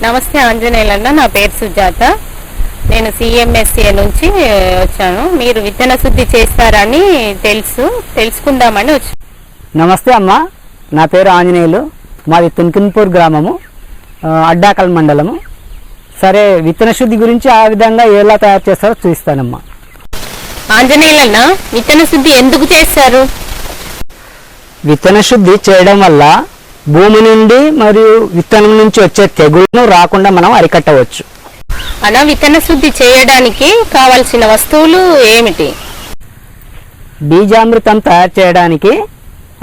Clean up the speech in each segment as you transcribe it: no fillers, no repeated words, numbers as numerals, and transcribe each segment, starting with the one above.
నమస్తే ఆంజనేయులన్న, నా పేరు సుజాత. నేను సిఎంఎస్ఏ నుంచి వచ్చాను. మీరు విత్తన శుద్ధి చేస్తారని తెలుసుకుందామని వచ్చాను. నమస్తే అమ్మ, నా పేరు ఆంజనేయులు. మాది తున్కిన్పూర్ గ్రామము, అడ్డాకల్ మండలము. సరే, విత్తన శుద్ధి గురించి ఆ విధంగా ఎలా తయారు చేస్తారో చూస్తానమ్మా. ఆంజనేయులన్న, విత్తన శుద్ధి ఎందుకు చేస్తారు? విత్తన శుద్ధి చేయడం వల్ల భూమి నుండి మరియు విత్తనం నుంచి వచ్చే తెగుళ్లను రాకుండా మనం అరికట్టవచ్చు. అన్న, విత్తన శుద్ధి చేయడానికి కావలసిన వస్తువులు ఏమిటి? బీజామృతం తయారు చేయడానికి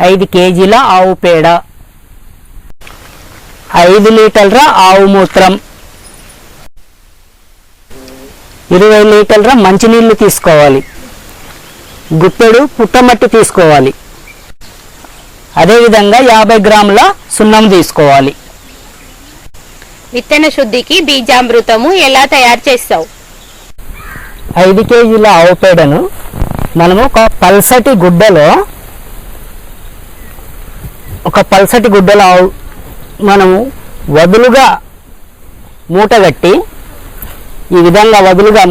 5 కేజీల ఆవు పేడ, 5 లీటర్ల ఆవు మూత్రం, 20 లీటర్ల మంచినీళ్లు తీసుకోవాలి. గుప్పెడు పుట్టమట్టి తీసుకోవాలి. అదేవిధంగా 50 గ్రాముల సున్నం తీసుకోవాలి. విత్తన శుద్ధికి బీజామృతము ఎలా తయారు చేస్తావు? 5 కేజీల ఆవు పేడను మనము ఒక పల్సటి గుడ్డలో మనము వదులుగా మూటగట్టి, ఈ విధంగా వదులుగా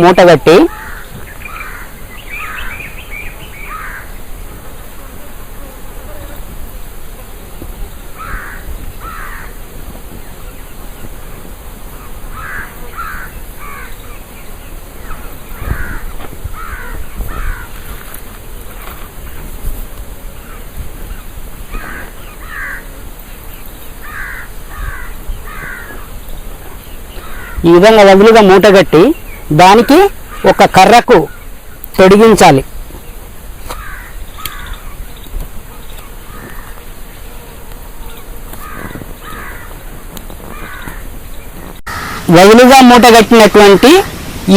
మూటగట్టి దానికి ఒక కర్రకు తొడిగించాలి. వదులుగా మూటగట్టినటువంటి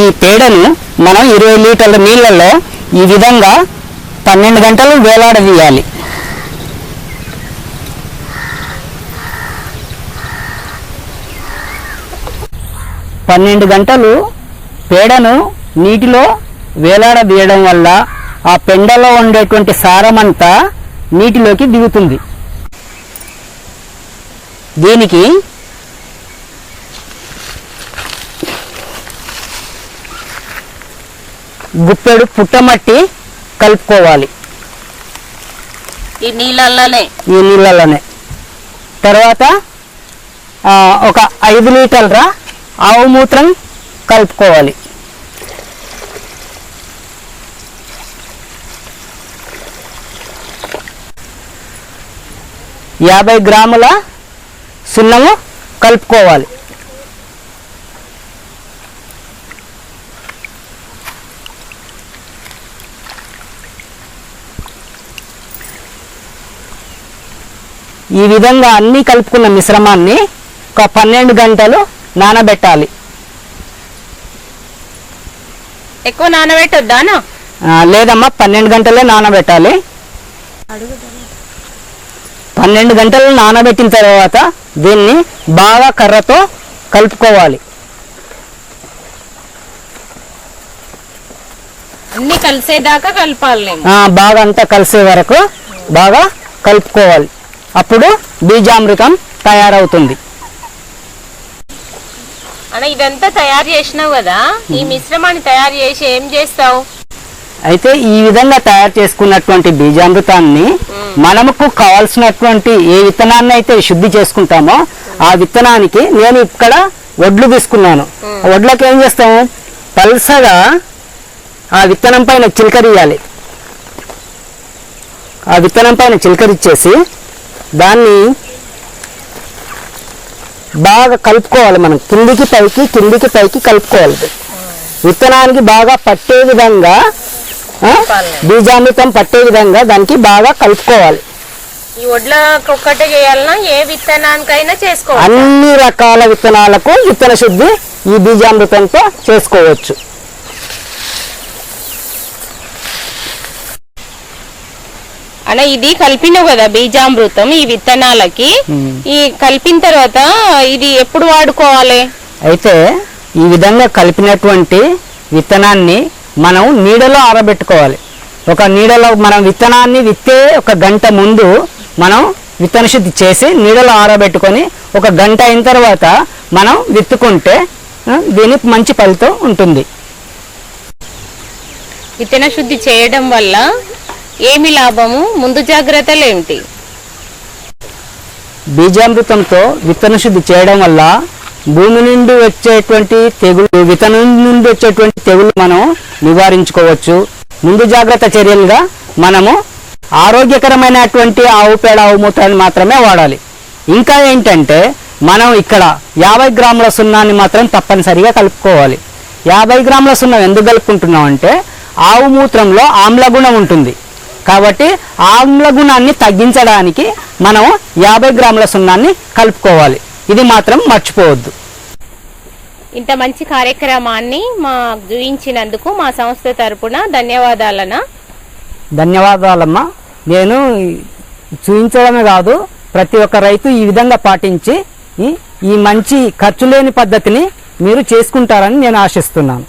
ఈ పేడను మనం 20 లీటర్ల నీళ్ళల్లో ఈ విధంగా 12 గంటలు వేలాడదీయాలి. పన్నెండు గంటలు పేడను నీటిలో వేలాడదీయడం వల్ల ఆ పెండలో ఉండేటువంటి సారమంతా నీటిలోకి దిగుతుంది. దీనికి గుప్పెడు పుట్టమట్టి కలుపుకోవాలి ఈ నీళ్ళల్లోనే. తర్వాత ఒక 5 లీటర్ల ఆవు మూత్రం కలుపుకోవాలి. 50 గ్రాముల సున్నము కలుపుకోవాలి. ఈ విధంగా అన్నీ కలుపుకున్న మిశ్రమాన్ని ఒక 12 గంటలు నానబెట్టాలి. ఎక్కువ నానబెట్టొద్దానా? లేదమ్మా, 12 గంటలే నానబెట్టాలి. 12 గంటలు నానబెట్టిన తర్వాత దీన్ని బాగా కర్రతో కలుపుకోవాలి. అన్ని కలిసేదాకా కలపాలి. బాగా అంతా కలిసే వరకు బాగా కలుపుకోవాలి. అప్పుడు బీజామృతం తయారవుతుంది. అన్న, ఇదంతా తయారు చేసినావు కదా, ఈ మిశ్రమాన్ని తయారు చేసి ఏం చేస్తావు? అయితే ఈ విధంగా తయారు చేసుకున్నటువంటి బీజామృతాన్ని మనకు కావాల్సినటువంటి ఏ విత్తనాన్ని అయితే శుద్ధి చేసుకుంటామో ఆ విత్తనానికి నేను ఇక్కడ వడ్లు తీసుకున్నాను. వడ్లకి ఏం చేస్తాము, పల్సగా ఆ విత్తనం పైన చిలకరియాలి. ఆ విత్తనం పైన చిలకరిచ్చేసి దాన్ని బాగా కలుపుకోవాలి. మనం కిందికి పైకి కలుపుకోవాలి. విత్తనానికి బాగా పట్టే విధంగా, బీజామృతం పట్టే విధంగా దానికి బాగా కలుపుకోవాలి. ఈ వడ్లకు ఒక్కటే చేయాలన్నా ఏ విత్తనానికైనా చేసుకోవాలి? అన్ని రకాల విత్తనాలకు విత్తన శుద్ధి ఈ బీజామృతంతో చేసుకోవచ్చు. అన్న, ఇది కలిపినావు కదా బీజామృతం ఈ విత్తనాలకి, ఈ కలిపిన తర్వాత ఇది ఎప్పుడు వాడుకోవాలి? అయితే ఈ విధంగా కలిపినటువంటి విత్తనాన్ని మనం నీడలో ఆరబెట్టుకోవాలి. ఒక నీడలో మనం విత్తనాన్ని విత్తే ఒక గంట ముందు మనం విత్తన శుద్ధి చేసి నీడలో ఆరబెట్టుకొని ఒక గంట అయిన తర్వాత మనం విత్తుకుంటే దీనికి మంచి ఫలితం ఉంటుంది. విత్తన శుద్ధి చేయడం వల్ల ఏమి లాభము, ముందు జాగ్రత్తలు ఏమిటి? బీజామృతంతో విత్తన శుద్ధి చేయడం వల్ల భూమి నుండి వచ్చేటువంటి తెగులు, విత్తనం నుండి వచ్చేటువంటి తెగులు మనం నివారించుకోవచ్చు. ముందు జాగ్రత్త చర్యలుగా మనము ఆరోగ్యకరమైనటువంటి ఆవు పేడ, ఆవు మూత్రాన్ని మాత్రమే వాడాలి. ఇంకా ఏంటంటే మనం ఇక్కడ 50 గ్రాముల సున్నాన్ని మాత్రం తప్పనిసరిగా కలుపుకోవాలి. 50 గ్రాముల సున్నం ఎందుకు కలుపుకుంటున్నాం అంటే ఆవు మూత్రంలో ఆమ్లగుణం ఉంటుంది కాబట్టి ఆమ్లగుణాన్ని తగ్గించడానికి మనం 50 గ్రాముల సున్నాన్ని కలుపుకోవాలి. ఇది మాత్రం మర్చిపోవద్దు. ఇంత మంచి కార్యక్రమాన్ని మాకు చూపించినందుకు మా సంస్థ తరపున ధన్యవాదాలన్నా. ధన్యవాదాలమ్మా. నేను చూపించడమే కాదు, ప్రతి ఒక్క రైతు ఈ విధంగా పాటించి ఈ మంచి ఖర్చు లేని పద్ధతిని మీరు చేసుకుంటారని నేను ఆశిస్తున్నాను.